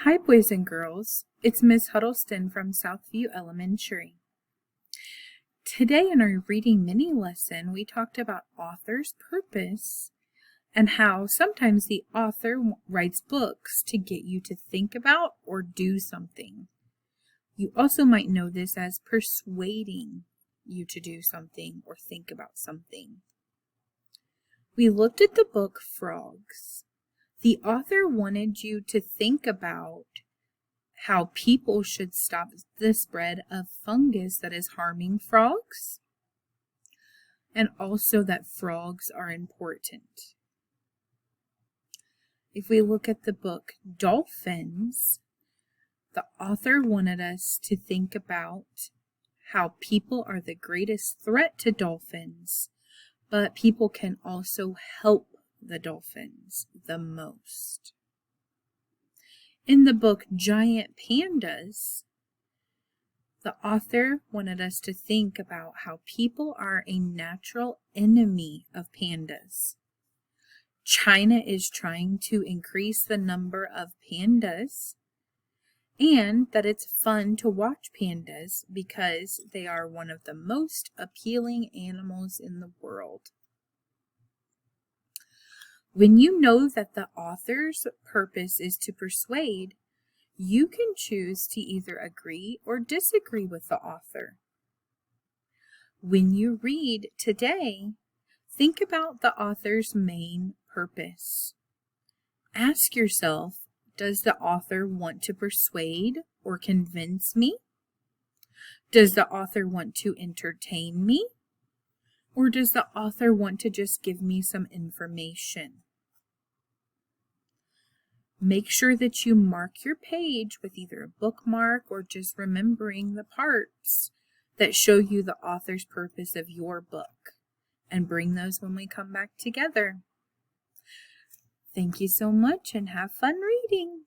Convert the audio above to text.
Hi, boys and girls. It's Miss Huddleston from Southview Elementary. Today in our reading mini lesson, we talked about author's purpose and how sometimes the author writes books to get you to think about or do something. You also might know this as persuading you to do something or think about something. We looked at the book Frogs. The author wanted you to think about how people should stop the spread of fungus that is harming frogs, and also that frogs are important. If we look at the book Dolphins, the author wanted us to think about how people are the greatest threat to dolphins, but people can also help the dolphins the most. In the book Giant Pandas, the author wanted us to think about how people are a natural enemy of pandas. China is trying to increase the number of pandas, and that it's fun to watch pandas because they are one of the most appealing animals in the world. When you know that the author's purpose is to persuade, you can choose to either agree or disagree with the author. When you read today, think about the author's main purpose. Ask yourself, does the author want to persuade or convince me? Does the author want to entertain me? Or does the author want to just give me some information? Make sure that you mark your page with either a bookmark or just remembering the parts that show you the author's purpose of your book, and bring those when we come back together. Thank you so much and have fun reading.